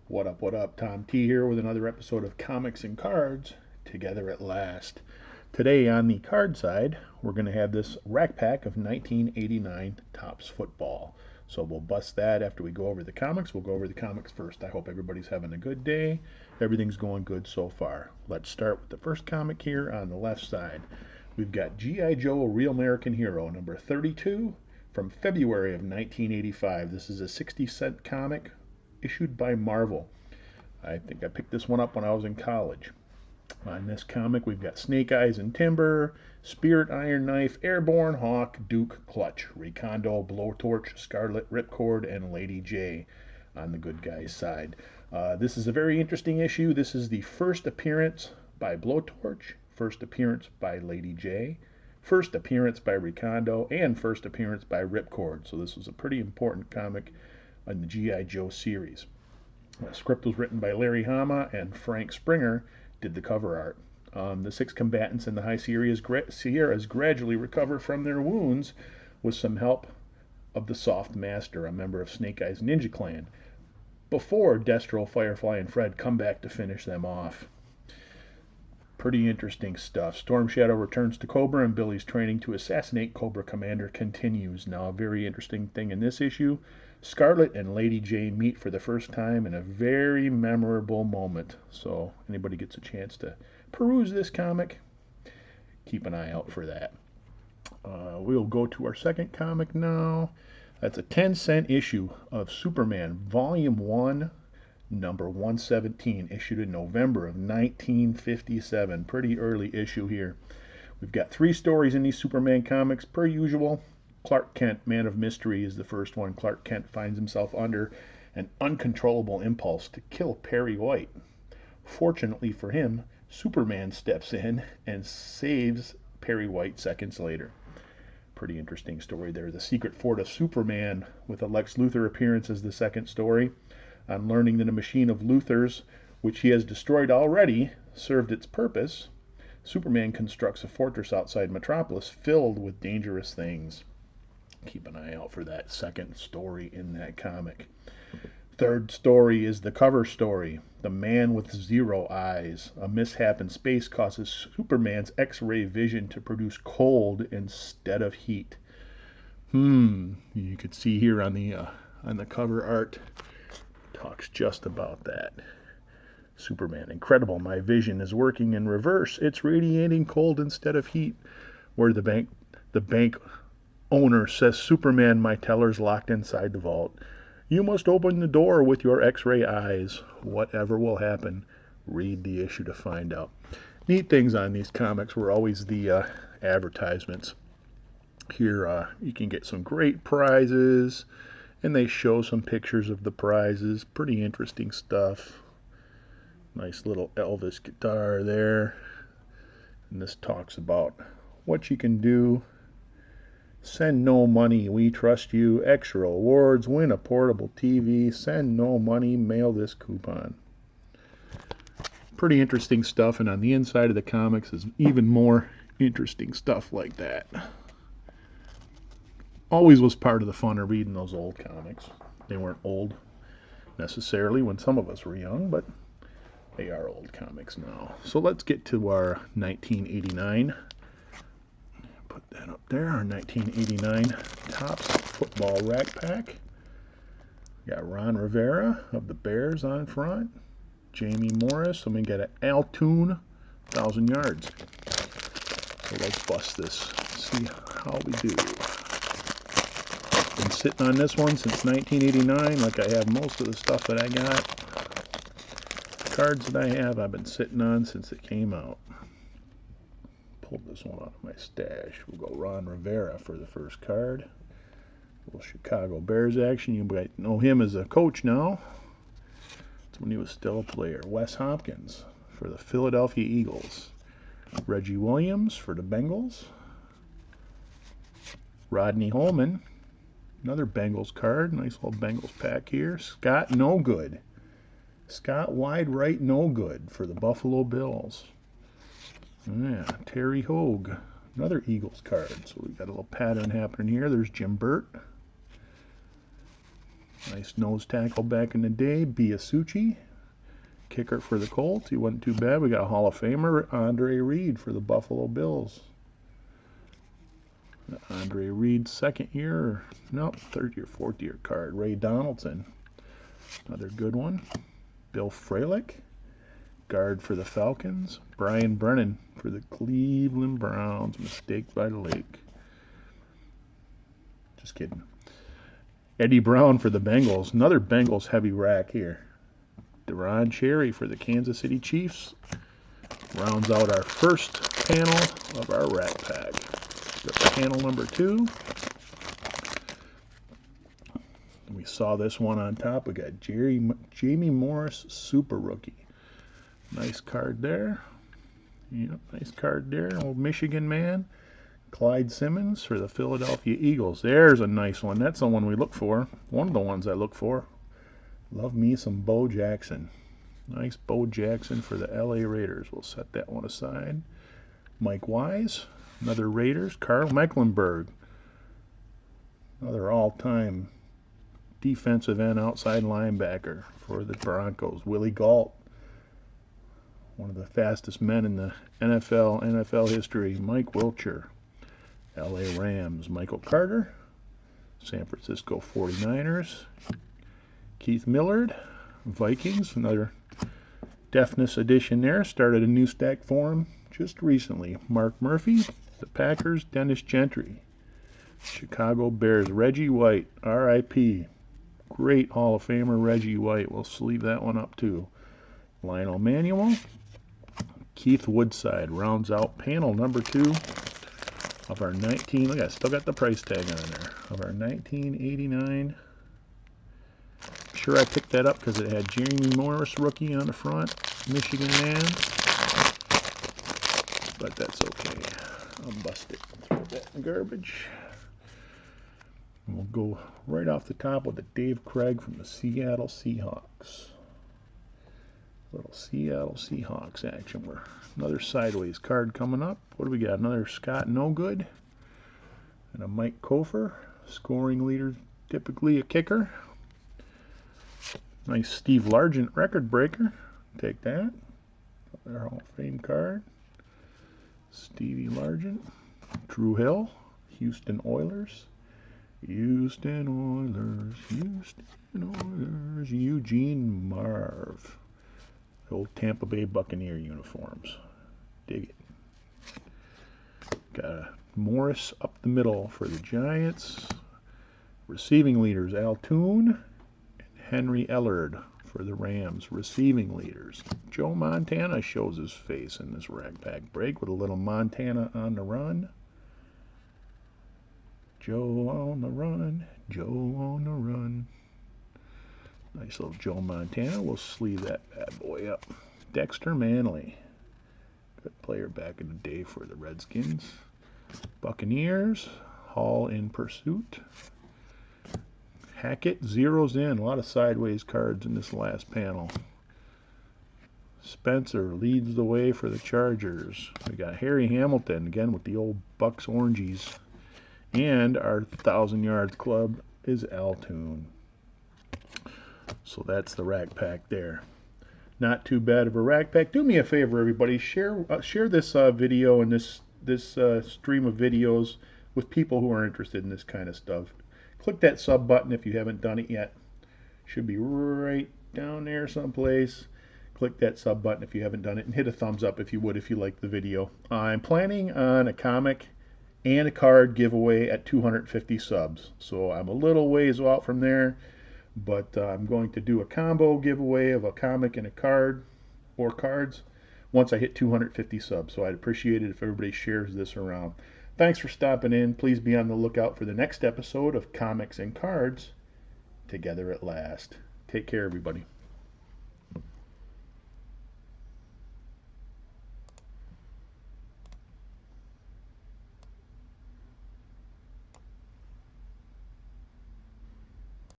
What up? Tom T here with another episode of Comics and Cards, together at last. Today on the card side, we're going to have this rack pack of 1989 Topps Football. So we'll bust that after we go over the comics. We'll go over the comics first. I hope everybody's having a good day. Everything's going good so far. Let's start with the first comic here on the left side. We've got G.I. Joe, A Real American Hero, number 32 from February of 1985. This is a 60-cent comic issued by Marvel. I think I picked this one up when I was in college. On this comic, we've got Snake Eyes and Timber, Spirit, Iron Knife, Airborne, Hawk, Duke, Clutch, Recondo, Blowtorch, Scarlet, Ripcord, and Lady J on the good guys' side. This is a very interesting issue. This is the first appearance by Blowtorch, first appearance by Lady J, first appearance by Recondo, and first appearance by Ripcord. So this was a pretty important comic in the G.I. Joe series. The script was written by Larry Hama, and Frank Springer did the cover art. The 6 combatants in the High Sierras gradually recover from their wounds with some help of the Soft Master, a member of Snake Eyes Ninja Clan, before Destro, Firefly, and Fred come back to finish them off. Pretty interesting stuff. Storm Shadow returns to Cobra, and Billy's training to assassinate Cobra Commander continues. Now, a very interesting thing in this issue, Scarlet and Lady J meet for the first time in a very memorable moment. So, anybody gets a chance to peruse this comic, keep an eye out for that. We'll go to our second comic now. That's a 10-cent issue of Superman, Volume 1, number 117, issued in November of 1957. Pretty early issue here. We've got 3 stories in these Superman comics, per usual. Clark Kent, Man of Mystery, is the first one. Clark Kent finds himself under an uncontrollable impulse to kill Perry White. Fortunately for him, Superman steps in and saves Perry White seconds later. Pretty interesting story there. The Secret Fort of Superman, with a Lex Luthor appearance as the second story. On learning that a machine of Luthor's, which he has destroyed already, served its purpose, Superman constructs a fortress outside Metropolis filled with dangerous things. Keep an eye out for that second story in that comic. Third story is the cover story, The Man with Zero Eyes. A mishap in space causes Superman's X-ray vision to produce cold instead of heat. You could see here on the cover art, talks just about that. Superman, incredible, my vision is working in reverse. It's radiating cold instead of heat. Where the bank owner says, Superman, my teller's locked inside the vault. You must open the door with your X-ray eyes. Whatever will happen, read the issue to find out. Neat things on these comics were always the advertisements. Here you can get some great prizes, and they show some pictures of the prizes. Pretty interesting stuff. Nice little Elvis guitar there. And this talks about what you can do. Send no money, we trust you. Extra awards, win a portable TV. Send no money, mail this coupon. Pretty interesting stuff, and on the inside of the comics is even more interesting stuff like that. Always was part of the fun of reading those old comics. They weren't old necessarily when some of us were young, but they are old comics now. So let's get to our 1989. Put that up there, our 1989 Topps Football Rack Pack. Got Ron Rivera of the Bears on front. Jamie Morris, and we got an Altoon 1,000 yards. So let's bust this, see how we do. Been sitting on this one since 1989, like I have most of the stuff that I got. The cards that I have, I've been sitting on since it came out. Pulled this one out of my stash. We'll go Ron Rivera for the first card. A little Chicago Bears action. You might know him as a coach now. That's when he was still a player. Wes Hopkins for the Philadelphia Eagles. Reggie Williams for the Bengals. Rodney Holman. Another Bengals card. Nice little Bengals pack here. Scott No Good. Scott Wide Right No Good for the Buffalo Bills. Yeah, Terry Hogue. Another Eagles card. So we got a little pattern happening here. There's Jim Burt. Nice nose tackle back in the day. Biasucci, kicker for the Colts. He wasn't too bad. We got a Hall of Famer, Andre Reed for the Buffalo Bills. Andre Reed's second year, no, third year, fourth year card. Ray Donaldson, another good one. Bill Fralick, guard for the Falcons. Brian Brennan for the Cleveland Browns. Mistake by the lake. Just kidding. Eddie Brown for the Bengals. Another Bengals heavy rack here. Deron Cherry for the Kansas City Chiefs. Rounds out our first panel of our rack pack. Panel number 2. We saw this one on top. We got Jamie Morris, Super Rookie. Nice card there. Yep, nice card there. Old Michigan man. Clyde Simmons for the Philadelphia Eagles. There's a nice one. That's the one we look for. One of the ones I look for. Love me some Bo Jackson. Nice Bo Jackson for the LA Raiders. We'll set that one aside. Mike Wise, another Raiders. Carl Mecklenburg, another all-time defensive end outside linebacker for the Broncos. Willie GAULT, one of the fastest men in the NFL history. Mike Wiltshire, LA Rams. Michael Carter, San Francisco 49ers. Keith Millard, Vikings, another deafness edition there. Started a new stack for him just recently. Mark Murphy, the Packers. Dennis Gentry, Chicago Bears. Reggie White, R.I.P. Great Hall of Famer Reggie White. We'll sleeve that one up too. Lionel Manuel. Keith Woodside rounds out panel number 2 of our 19. Look, I still got the price tag on there. Of our 1989. Sure, I picked that up because it had Jamie Morris, rookie, on the front. Michigan man. But that's okay. I'll bust it. Throw that in the garbage. And we'll go right off the top with the Dave Craig from the Seattle Seahawks. Little Seattle Seahawks action. We're another sideways card coming up. What do we got? Another Scott No Good. And a Mike Kofer. Scoring leader, typically a kicker. Nice Steve Largent record breaker. Take that. Their Hall of Fame card. Stevie Largent. Drew Hill. Houston Oilers. Houston Oilers. Houston Oilers. Eugene Marve. Old Tampa Bay Buccaneer uniforms. Dig it. Got a Morris up the middle for the Giants. Receiving leaders, Al Toon. Henry Ellard for the Rams. Receiving leaders. Joe Montana shows his face in this rack pack break with a little Montana on the run. Joe on the run. Joe on the run. Nice little Joe Montana. We'll sleeve that bad boy up. Dexter Manley. Good player back in the day for the Redskins. Buccaneers. Hall in pursuit. Hackett zeroes in. A lot of sideways cards in this last panel. Spencer leads the way for the Chargers. We got Harry Hamilton, again with the old Bucks Orangies. And our 1,000 Yards Club is Altoon. So that's the rack pack there. Not too bad of a rack pack. Do me a favor, everybody. Share this video and this stream of videos with people who are interested in this kind of stuff. Click that sub button if you haven't done it yet. Should be right down there someplace. Click that sub button if you haven't done it, and hit a thumbs up if you would, if you like the video. I'm planning on a comic and a card giveaway at 250 subs. So I'm a little ways out from there, but I'm going to do a combo giveaway of a comic and a card, or cards, once I hit 250 subs. So I'd appreciate it if everybody shares this around. Thanks for stopping in. Please be on the lookout for the next episode of Comics and Cards Together at Last. Take care, everybody.